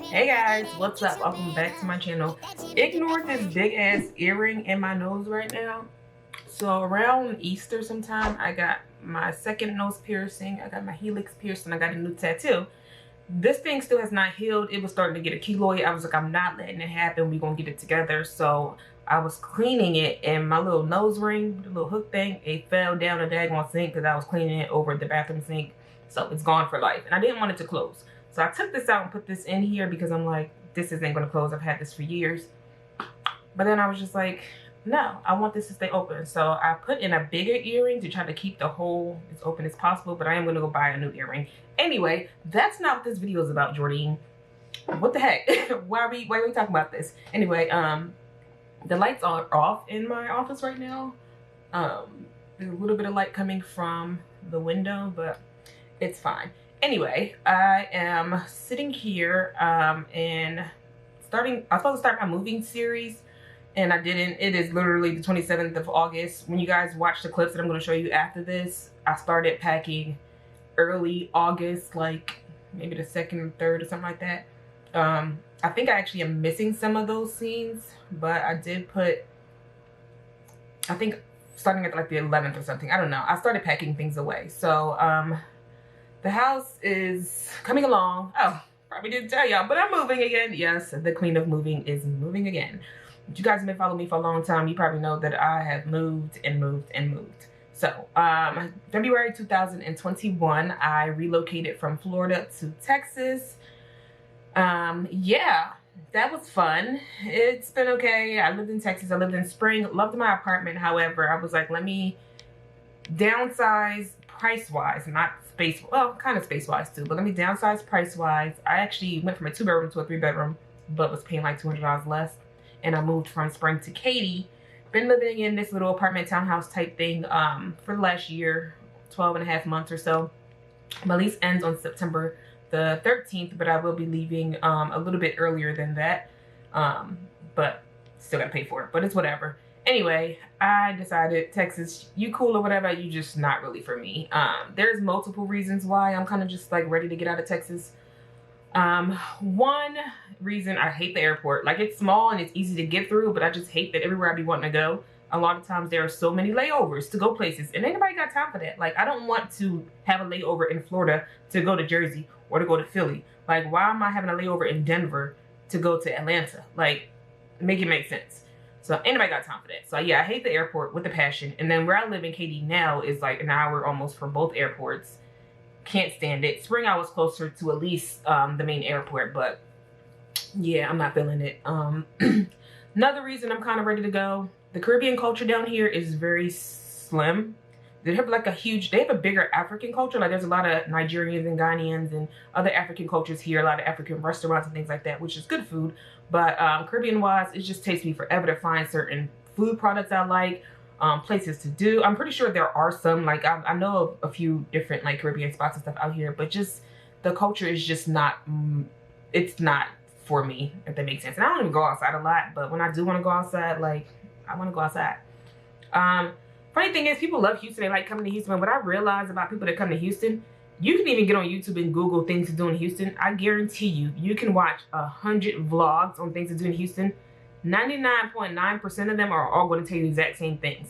Hey guys, what's up? Welcome back to my channel. Ignore this big ass earring in my nose right now. So around Easter sometime, I got my second nose piercing, I got my helix pierced, and I got a new tattoo. This thing still has not healed. It was starting to get a keloid. I was like, I'm not letting it happen. We're gonna get it together. So I was cleaning it, and my little nose ring, the little hook thing, it fell down the daggone sink because I was cleaning it over the bathroom sink. So it's gone for life. And I didn't want it to close. So I took this out and put this in here because I'm like, this isn't gonna close. I've had this for years. But then I was just like, no, I want this to stay open. So I put in a bigger earring to try to keep the hole as open as possible, but I am going to go buy a new earring. Anyway, that's not what this video is about, Jordan. What the heck? why are we talking about this? Anyway, the lights are off in my office right now. There's a little bit of light coming from the window, but it's fine. Anyway, I am sitting here and I was supposed to start my moving series, and I didn't. It is literally the 27th of August. When you guys watch the clips that I'm going to show you after this, I started packing early August, like maybe the 2nd or 3rd or something like that. I think I actually am missing some of those scenes, but I did put, I think starting at like the 11th or something. I don't know. I started packing things away. So the house is coming along. Oh, probably didn't tell y'all, but I'm moving again. Yes, the queen of moving is moving again. If you guys have been following me for a long time, you probably know that I have moved and moved and moved. So February 2021, I relocated from Florida to Texas. Yeah, that was fun. It's been okay. I lived in Texas. I lived in Spring. Loved my apartment. However, I was like, let me downsize price-wise, not space, well, kind of space-wise too, but let me downsize price-wise. I actually went from a 2-bedroom to a 3-bedroom, but was paying like $200 less. And I moved from Spring to Katy. Been living in this little apartment townhouse type thing for the last year, 12 and a half months or so. My lease ends on September the 13th, but I will be leaving a little bit earlier than that. But still gotta pay for it, but it's whatever. Anyway, I decided, Texas, you cool or whatever, you just not really for me. There's multiple reasons why I'm kind of just like ready to get out of Texas. One reason, I hate the airport. Like, it's small and it's easy to get through, but I just hate that everywhere I be wanting to go, a lot of times there are so many layovers to go places, and ain't nobody got time for that. Like, I don't want to have a layover in Florida to go to Jersey or to go to Philly. Like, why am I having a layover in Denver to go to Atlanta? Like, make it make sense. So anybody got time for that. So yeah, I hate the airport with a passion. And then where I live in Katy now is like an hour almost from both airports. Can't stand it. Spring I was closer to at least the main airport, but yeah, I'm not feeling it. Another reason I'm kind of ready to go, the Caribbean culture down here is very slim. They have like they have a bigger African culture. Like, there's a lot of Nigerians and Ghanaians and other African cultures here, a lot of African restaurants and things like that, which is good food. But Caribbean wise, it just takes me forever to find certain food products I like. Places to do. I'm pretty sure there are some, like I know of a few different like Caribbean spots and stuff out here, but just the culture is just not, it's not for me, if that makes sense. And I don't even go outside a lot, but when I do want to go outside, like, I want to go outside. Funny thing is, people love Houston. They like coming to Houston. But what I realize about people that come to Houston, you can even get on YouTube and Google things to do in Houston. I guarantee you can watch 100 vlogs on things to do in Houston. 99.9% of them are all going to tell you the exact same things.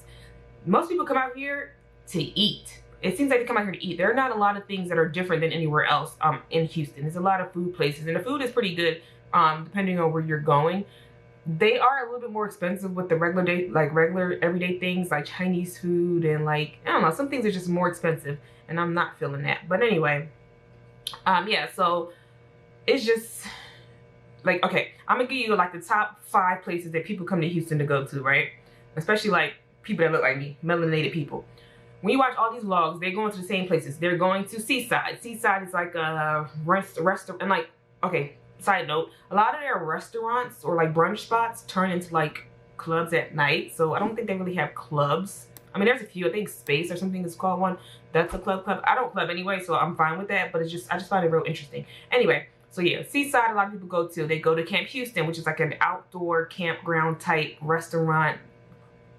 Most people come out here to eat. It seems like they come out here to eat. There are not a lot of things that are different than anywhere else in Houston. There's a lot of food places, and the food is pretty good depending on where you're going. They are a little bit more expensive with the regular everyday things like Chinese food, and like, I don't know, some things are just more expensive, and I'm not feeling that. But anyway, yeah, so it's just like, okay, I'm gonna give you like the top 5 places that people come to Houston to go to, right? Especially like people that look like me, melanated people. When you watch all these vlogs, they're going to the same places. They're going to Seaside. Seaside is like a restaurant, and like, okay, side note, a lot of their restaurants or like brunch spots turn into like clubs at night. So I don't think they really have clubs. I mean, there's a few. I think Space or something is called one. That's a club. I don't club anyway, so I'm fine with that. But it's just, I just find it real interesting. Anyway, so yeah, Seaside, a lot of people go to. They go to Camp Houston, which is like an outdoor campground type restaurant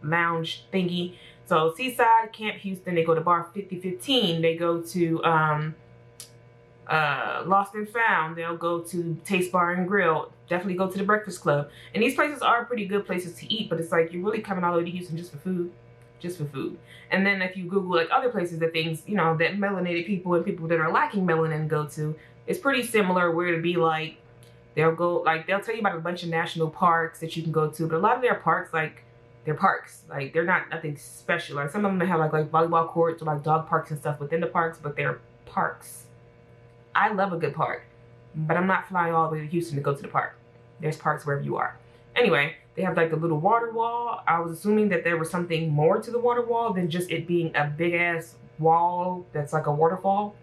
lounge thingy. So Seaside, Camp Houston, they go to Bar 5015. They go to Lost and Found. They'll go to Taste Bar and Grill. Definitely go to the Breakfast Club. And these places are pretty good places to eat, but it's like you're really coming all the way to Houston just for food. Just for food. And then if you Google like other places that things, you know, that melanated people and people that are lacking melanin go to, it's pretty similar where to be like, they'll tell you about a bunch of national parks that you can go to, but a lot of their parks, like, they're parks. Like, they're not nothing special. Like, some of them have like volleyball courts or like dog parks and stuff within the parks, but they're parks. I love a good park, but I'm not flying all the way to Houston to go to the park. There's parks wherever you are. Anyway, they have like the little water wall. I was assuming that there was something more to the water wall than just it being a big ass wall that's like a waterfall.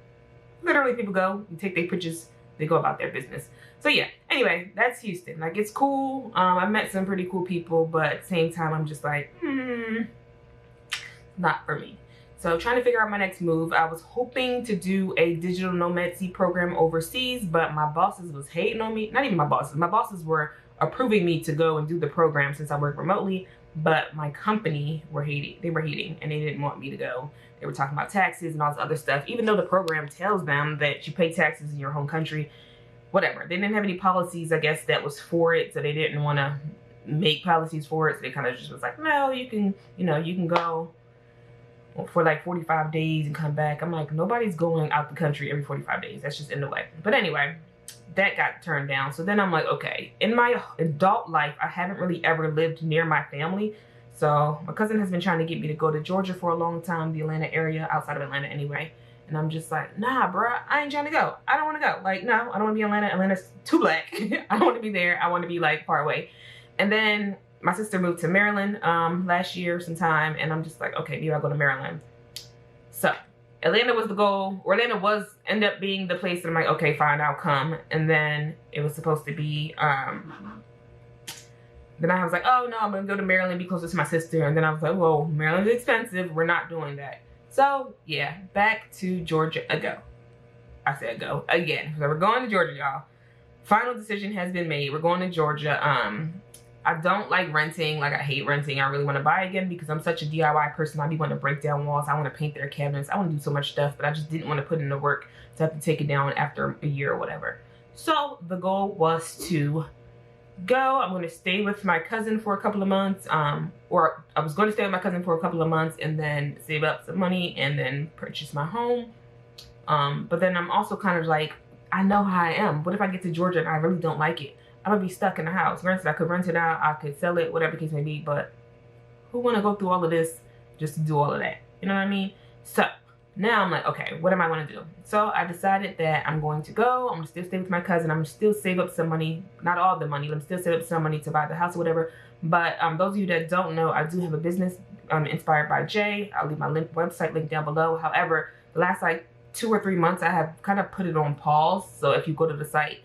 Literally, people go, you take their pictures, they go about their business. So yeah, anyway, that's Houston. Like, it's cool. I've met some pretty cool people, but at the same time, I'm just like, not for me. So trying to figure out my next move. I was hoping to do a digital nomadcy program overseas, but my bosses was hating on me. Not even my bosses. My bosses were approving me to go and do the program since I work remotely, but my company were hating. They were hating and they didn't want me to go. They were talking about taxes and all this other stuff, even though the program tells them that you pay taxes in your home country, whatever. They didn't have any policies, I guess, that was for it, so they didn't want to make policies for it. So they kind of just was like, no, you can, you know, you can go for like 45 days and come back. I'm like, nobody's going out the country every 45 days. That's just in the way. But anyway, that got turned down. So then I'm like, okay, in my adult life, I haven't really ever lived near my family. So my cousin has been trying to get me to go to Georgia for a long time, the Atlanta area, outside of Atlanta anyway. And I'm just like, nah, bruh, I ain't trying to go. I don't want to go. Like, no, I don't want to be in Atlanta. Atlanta's too black. I don't want to be there. I want to be like far away. And then my sister moved to Maryland last year sometime, and I'm just like, okay, maybe I'll go to Maryland. So Atlanta was the goal. Orlando was end up being the place that I'm like, okay, fine, I'll come. And then it was supposed to be, then I was like, oh no, I'm gonna go to Maryland, be closer to my sister. And then I was like, whoa, Maryland's expensive. We're not doing that. So yeah, back to Georgia ago. I said go again. So we're going to Georgia, y'all. Final decision has been made. We're going to Georgia. I don't like renting. Like, I hate renting. I really want to buy again because I'm such a DIY person. I be wanting to break down walls. I want to paint their cabinets. I want to do so much stuff, but I just didn't want to put in the work to have to take it down after a year or whatever. So the goal was to go. I'm going to stay with my cousin for a couple of months. Or I was going to stay with my cousin for a couple of months and then save up some money and then purchase my home. But then I'm also kind of like, I know how I am. What if I get to Georgia and I really don't like it? I'm gonna be stuck in the house. Granted, I could rent it out, I could sell it, whatever the case may be, but who wanna go through all of this just to do all of that? You know what I mean? So now I'm like, okay, what am I gonna do? So I decided that I'm going to go. I'm gonna still stay with my cousin. I'm gonna still save up some money, not all the money. I'm still save up some money to buy the house or whatever. But those of you that don't know, I do have a business inspired by Jay. I'll leave my website link down below. However, the last like 2 or 3 months, I have kind of put it on pause. So if you go to the site,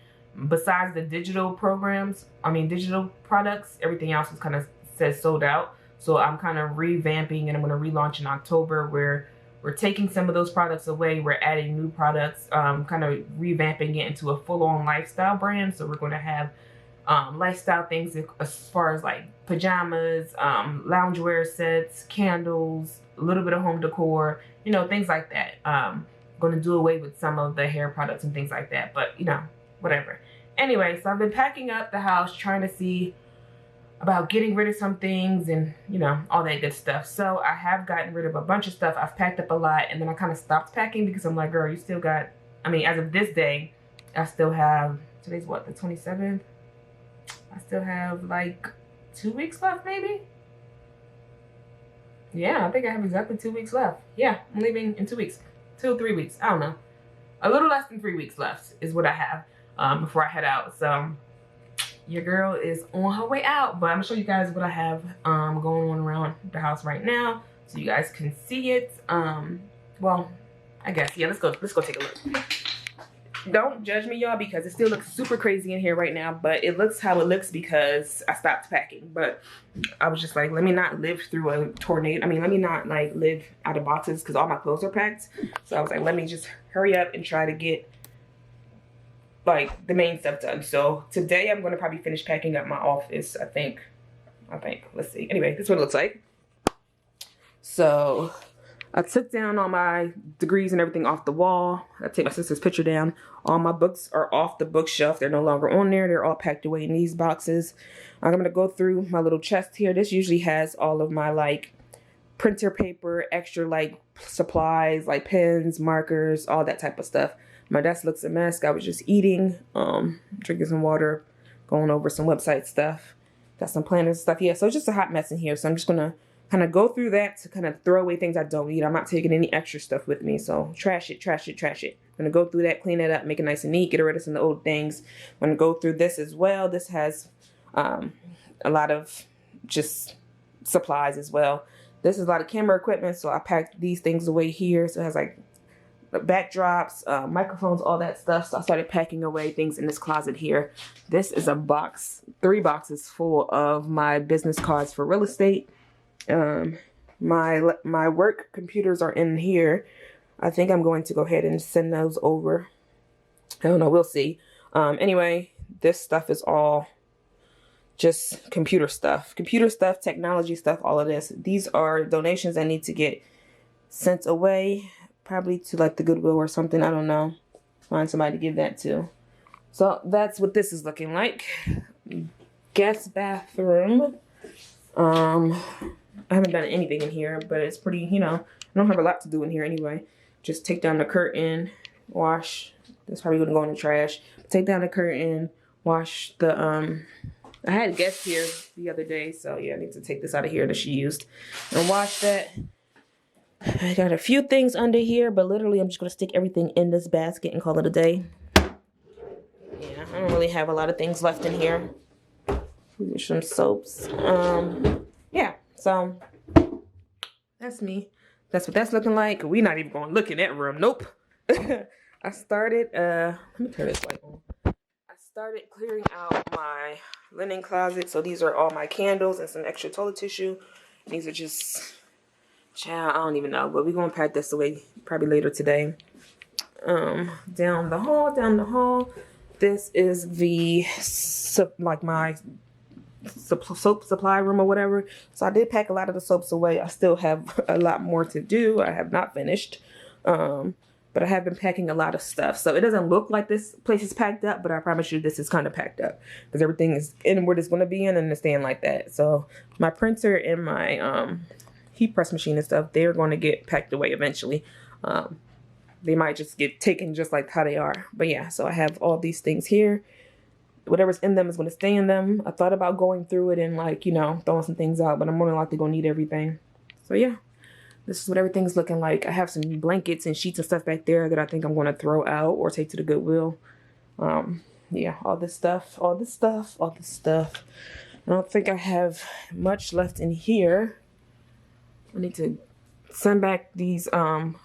besides the digital programs, digital products, everything else is kind of says sold out. So I'm kind of revamping and I'm going to relaunch in October where we're taking some of those products away. We're adding new products, kind of revamping it into a full-on lifestyle brand. So we're going to have lifestyle things as far as like pajamas, loungewear sets, candles, a little bit of home decor, you know, things like that. Going to do away with some of the hair products and things like that, but you know, whatever. Anyway, so I've been packing up the house, trying to see about getting rid of some things and, you know, all that good stuff. So I have gotten rid of a bunch of stuff. I've packed up a lot and then I kind of stopped packing because I'm like, girl, you still got, as of this day, I still have, today's what, the 27th? I still have like 2 weeks left, maybe? Yeah, I think I have exactly 2 weeks left. Yeah, I'm leaving in 2 weeks. 2 or 3 weeks, I don't know. A little less than 3 weeks left is what I have before I head out. So your girl is on her way out, but I'm gonna show you guys what I have going on around the house right now so you guys can see it. Well, I guess, yeah, let's go take a look. Don't judge me, y'all, because it still looks super crazy in here right now, but it looks how it looks because I stopped packing. But I was just like, let me not live through a tornado. Let me not like live out of boxes because all my clothes are packed. So I was like, let me just hurry up and try to get like the main stuff done. So today I'm going to probably finish packing up my office, I think. Let's see. Anyway, this is what it looks like. So I took down all my degrees and everything off the wall. I take my sister's picture down. All my books are off the bookshelf. They're no longer on there. They're all packed away in these boxes. I'm going to go through my little chest here. This usually has all of my like printer paper, extra like supplies, like pens, markers, all that type of stuff. My desk looks a mess. I was just eating, drinking some water, going over some website stuff. Got some planners and stuff. Yeah, so it's just a hot mess in here. So I'm just going to kind of go through that to kind of throw away things I don't need. I'm not taking any extra stuff with me. So trash it, trash it, trash it. I'm going to go through that, clean it up, make it nice and neat, get rid of some of the old things. I'm going to go through this as well. This has a lot of just supplies as well. This is a lot of camera equipment. So I packed these things away here. So it has like backdrops, microphones, all that stuff. So I started packing away things in this closet here. This is a box, 3 boxes full of my business cards for real estate. My work computers are in here. I think I'm going to go ahead and send those over. I don't know, we'll see. Anyway, this stuff is all just computer stuff, technology stuff, all of this. These are donations that need to get sent away, probably to like the Goodwill or something. I don't know. Find somebody to give that to. So that's what this is looking like. Guest bathroom. I haven't done anything in here, but it's pretty, you know, I don't have a lot to do in here anyway. Just take down the curtain, wash. That's probably gonna go in the trash. Take down the curtain, wash the, I had guests here the other day, so yeah, I need to take this out of here that she used and wash that. I got a few things under here, but literally I'm just gonna stick everything in this basket and call it a day. Yeah, I don't really have a lot of things left in here. Some soaps. Yeah, so that's me. That's what that's looking like. We're not even gonna look in that room. Nope. I started, let me turn this light on. I started clearing out my linen closet. So these are all my candles and some extra toilet tissue. These are just, child, I don't even know, but we're gonna pack this away probably later today. Down the hall. This is the, like my soap supply room or whatever. So I did pack a lot of the soaps away. I still have a lot more to do. I have not finished. But I have been packing a lot of stuff. So it doesn't look like this place is packed up, but I promise you this is kind of packed up. Because everything is in where it's going to be in and it's staying like that. So my printer and my heat press machine and stuff, they're going to get packed away eventually. They might just get taken just like how they are. But yeah, so I have all these things here. Whatever's in them is going to stay in them. I thought about going through it and like, you know, throwing some things out, but I'm more than likely going to need everything. So yeah, this is what everything's looking like. I have some blankets and sheets and stuff back there that I think I'm going to throw out or take to the Goodwill. Yeah, all this stuff. I don't think I have much left in here. I need to send back these, what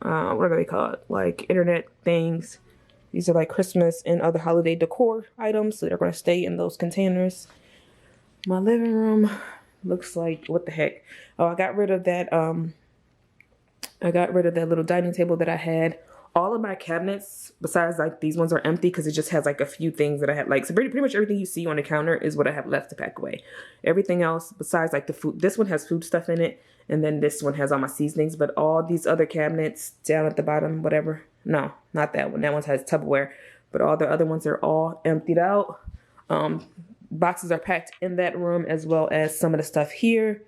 are they called? Like internet things. These are like Christmas and other holiday decor items, so they're going to stay in those containers. My living room looks like, what the heck? Oh, I got rid of that little dining table that I had. All of my cabinets, besides like these ones, are empty because it just has like a few things that I have. Like, so pretty much everything you see on the counter is what I have left to pack away. Everything else, besides like the food, this one has food stuff in it, and then this one has all my seasonings. But all these other cabinets down at the bottom, whatever. No, not that one. That one has Tupperware. But all the other ones are all emptied out. Boxes are packed in that room as well as some of the stuff here.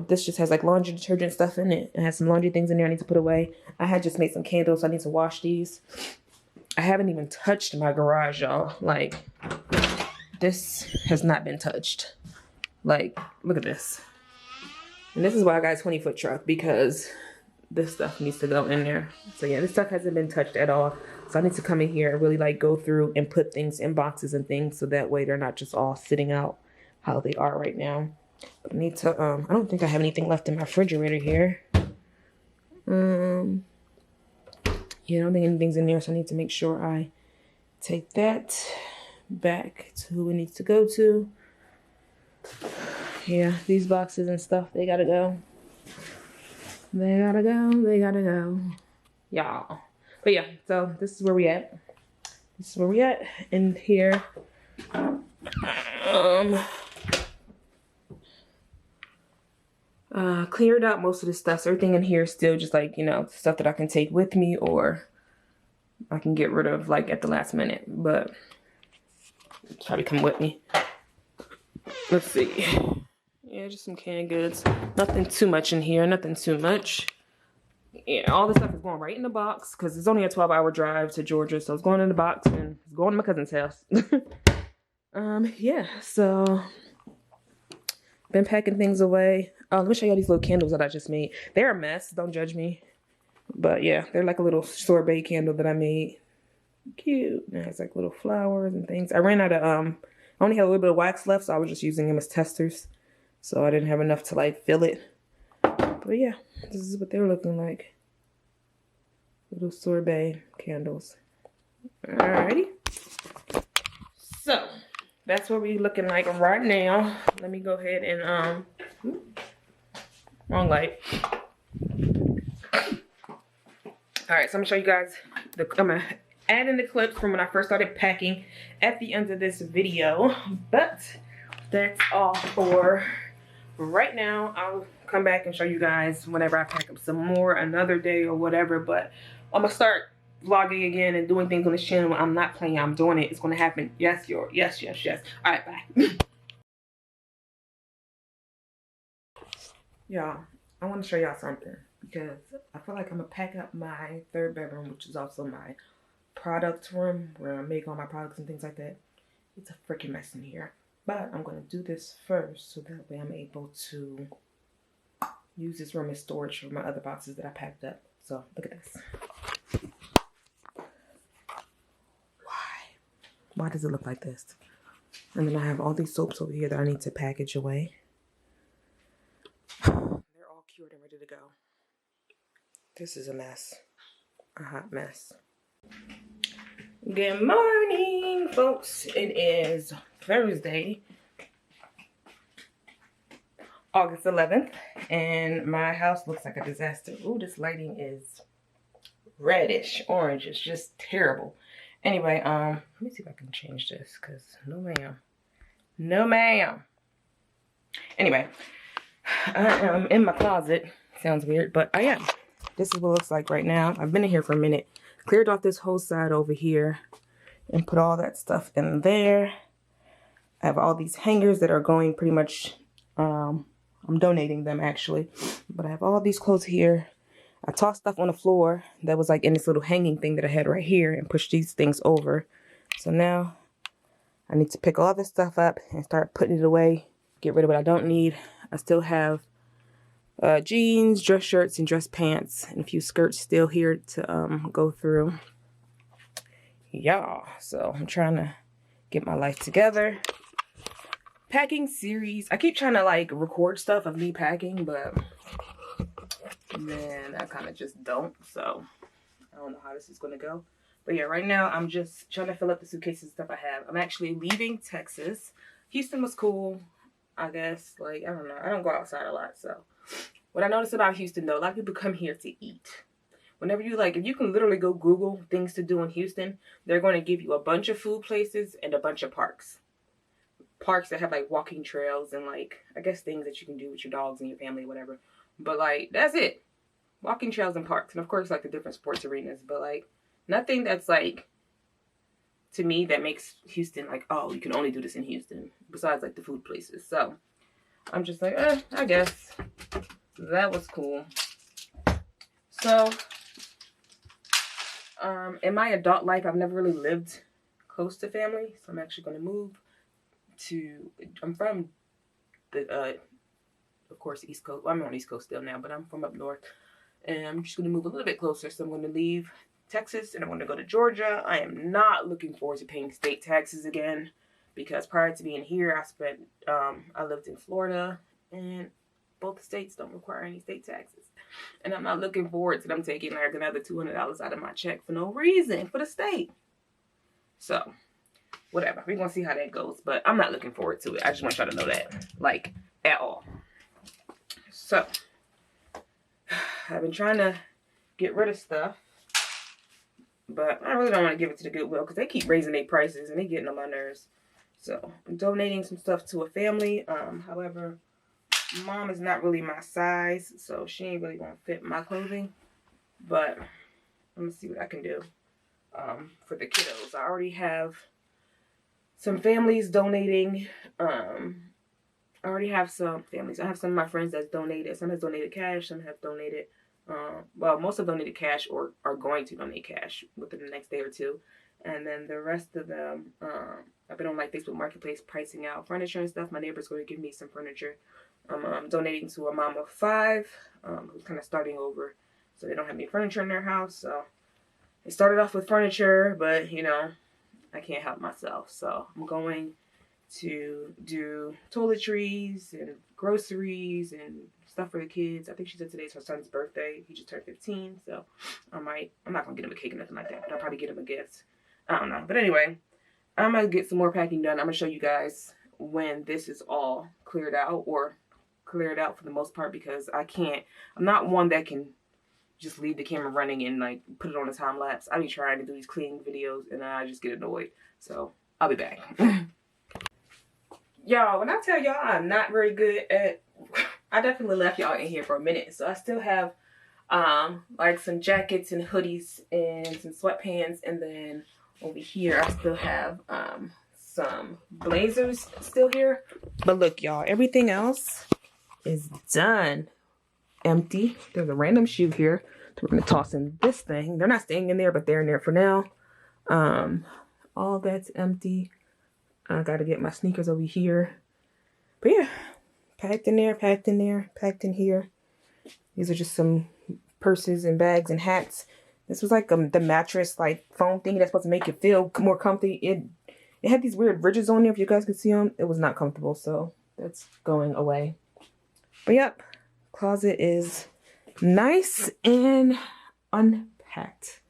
This just has like laundry detergent stuff in it. It has some laundry things in there I need to put away. I had just made some candles, so I need to wash these. I haven't even touched my garage, y'all. Like, this has not been touched. Like, look at this. And this is why I got a 20-foot truck, because this stuff needs to go in there. So yeah, this stuff hasn't been touched at all. So I need to come in here and really like go through and put things in boxes and things, so that way they're not just all sitting out how they are right now. But I need to, I don't think I have anything left in my refrigerator here. Yeah, I don't think anything's in there, so I need to make sure I take that back to who it needs to go to. Yeah, these boxes and stuff, they gotta go. They gotta go. Y'all. But yeah, so this is where we at. In here. Cleared out most of the stuff. So everything in here is still just like, you know, stuff that I can take with me or I can get rid of like at the last minute. But probably come with me. Let's see. Yeah, just some canned goods. Nothing too much in here. Nothing too much. Yeah, all this stuff is going right in the box because it's only a 12-hour drive to Georgia. So it's going in the box and it's going to my cousin's house. Yeah, so been packing things away. Oh, let me show you all these little candles that I just made. They're a mess. Don't judge me. But yeah, they're like a little sorbet candle that I made. Cute. It has like little flowers and things. I ran out of, I only had a little bit of wax left, so I was just using them as testers. So I didn't have enough to like fill it. But yeah, this is what they're looking like. Little sorbet candles. Alrighty. So that's what we're looking like right now. Let me go ahead and wrong light. Alright, so I'm gonna show you guys I'm gonna add in the clips from when I first started packing at the end of this video. But that's all for right now. I'll come back and show you guys whenever I pack up some more another day or whatever. But I'm gonna start vlogging again and doing things on this channel. I'm not playing, I'm doing it. It's gonna happen. Yes. All right, bye. Y'all, I want to show y'all something because I feel like I'm gonna pack up my third bedroom, which is also my product room where I make all my products and things like that. It's a freaking mess in here, but I'm gonna do this first so that way I'm able to use this room as storage for my other boxes that I packed up. So look at this. Why does it look like this? And then I have all these soaps over here that I need to package away. They're all cured and ready to go. This is a mess. A hot mess. Good morning, folks. It is Thursday, August 11th, and my house looks like a disaster. Ooh, this lighting is reddish, orange. It's just terrible. Anyway, let me see if I can change this, because no ma'am. No ma'am. Anyway, I am in my closet. Sounds weird, but I am. This is what it looks like right now. I've been in here for a minute. Cleared off this whole side over here and put all that stuff in there. I have all these hangers that are going pretty much, I'm donating them actually. But I have all these clothes here. I tossed stuff on the floor that was like in this little hanging thing that I had right here and pushed these things over. So now I need to pick all this stuff up and start putting it away. Get rid of what I don't need. I still have jeans, dress shirts, and dress pants, and a few skirts still here to go through. Yeah, so I'm trying to get my life together. Packing series. I keep trying to like record stuff of me packing, but man, I kind of just don't. So I don't know how this is going to go. But yeah, right now I'm just trying to fill up the suitcases and stuff I have. I'm actually leaving Texas. Houston was cool, I guess. Like, I don't know. I don't go outside a lot, so. What I noticed about Houston, though, a lot of people come here to eat. Whenever you, like, if you can literally go Google things to do in Houston, they're going to give you a bunch of food places and a bunch of parks. Parks that have, like, walking trails and, like, I guess things that you can do with your dogs and your family or whatever. But, like, that's it. Walking trails and parks. And, of course, like, the different sports arenas. But, like, nothing that's, like, to me, that makes Houston, like, oh, you can only do this in Houston. Besides, like, the food places. So, I'm just like, I guess. That was cool. So, in my adult life, I've never really lived close to family. So, I'm actually going to move to, I'm from the, of course, East Coast. Well, I'm on East Coast still now, but I'm from up north. And I'm just going to move a little bit closer. So, I'm going to leave Texas and I'm going to go to Georgia. I am not looking forward to paying state taxes again. Because prior to being here, I lived in Florida, and both states don't require any state taxes. And I'm not looking forward to them taking like another $200 out of my check for no reason for the state. So, whatever. We're going to see how that goes. But I'm not looking forward to it. I just want y'all to know that. Like, at all. So, I've been trying to get rid of stuff. But I really don't want to give it to the Goodwill because they keep raising their prices and they're getting on my nerves. So, I'm donating some stuff to a family. However, Mom is not really my size, so she ain't really gonna fit my clothing. But I'm gonna see what I can do for the kiddos. I already have some families donating. I already have some families. I have some of my friends that's donated. Some has donated cash. Some have donated. Well, most have donated cash or are going to donate cash within the next day or two. And then the rest of them, I've been on like Facebook Marketplace pricing out furniture and stuff. My neighbor's going to give me some furniture. I'm donating to a mom of 5 who's kind of starting over. So they don't have any furniture in their house. So it started off with furniture, but you know, I can't help myself. So I'm going to do toiletries and groceries and stuff for the kids. I think she said today's her son's birthday. He just turned 15. So I'm not going to get him a cake or nothing like that, but I'll probably get him a gift. I don't know. But anyway, I'm going to get some more packing done. I'm going to show you guys when this is all cleared out, or cleared out for the most part, because I'm not one that can just leave the camera running and like put it on a time lapse. I be trying to do these cleaning videos and I just get annoyed. So I'll be back. Y'all, when I tell y'all I'm not very good at, I definitely left y'all in here for a minute. So I still have like some jackets and hoodies and some sweatpants, and then over here I still have some blazers still here. But look, y'all, everything else is done. Empty. There's a random shoe here. So we're gonna toss in this thing. They're not staying in there, but they're in there for now. All that's empty. I gotta get my sneakers over here. But yeah, packed in there, packed in there, packed in here. These are just some purses and bags and hats. This was like the mattress like foam thing that's supposed to make you feel more comfy. It had these weird ridges on there. If you guys could see them, it was not comfortable, so that's going away. But yep, closet is nice and unpacked.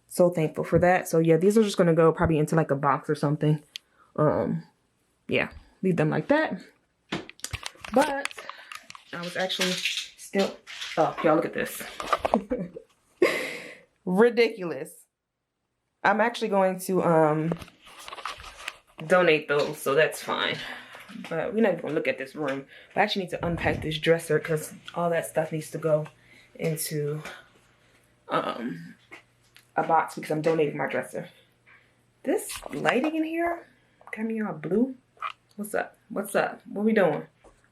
So thankful for that. So yeah, these are just gonna go probably into like a box or something. Yeah, leave them like that. But I was actually still, oh, y'all look at this. Ridiculous. I'm actually going to donate those, so that's fine. But we're not even gonna look at this room. I actually need to unpack this dresser because all that stuff needs to go into a box because I'm donating my dresser. This lighting in here got me all blue. What's up? What's up? What we doing?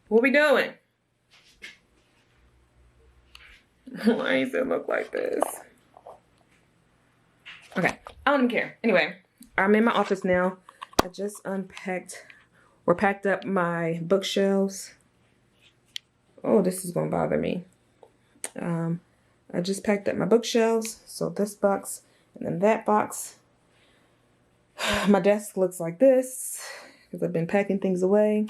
What we doing? Why does it look like this? Okay, I don't even care. Anyway, I'm in my office now. I just unpacked or packed up my bookshelves. Oh, this is gonna bother me. I just packed up my bookshelves. So this box and then that box. My desk looks like this because I've been packing things away.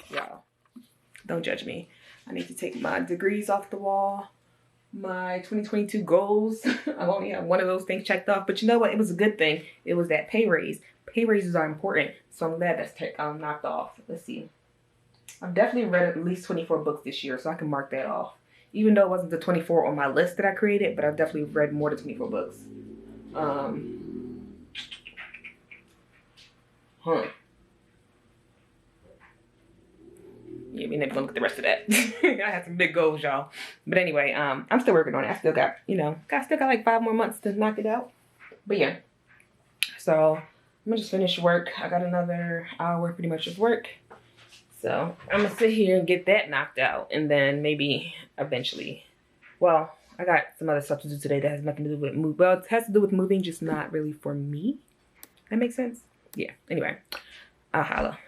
Y'all, don't judge me. I need to take my degrees off the wall. My 2022 goals. I only have one of those things checked off. But you know what? It was a good thing. It was that pay raise. Pay raises are important. So I'm glad that's knocked off. Let's see. I've definitely read at least 24 books this year. So I can mark that off. Even though it wasn't the 24 on my list that I created. But I've definitely read more than 24 books. Yeah, we never gonna look at the rest of that. I have some big goals, y'all. But anyway, I'm still working on it. I still got, still got like 5 more months to knock it out. But yeah. So I'm gonna just finish work. I got another hour pretty much of work. So I'm gonna sit here and get that knocked out, and then maybe eventually, well, I got some other stuff to do today that has nothing to do with move. Well, it has to do with moving, just not really for me. That makes sense? Yeah. Anyway, I'll holla.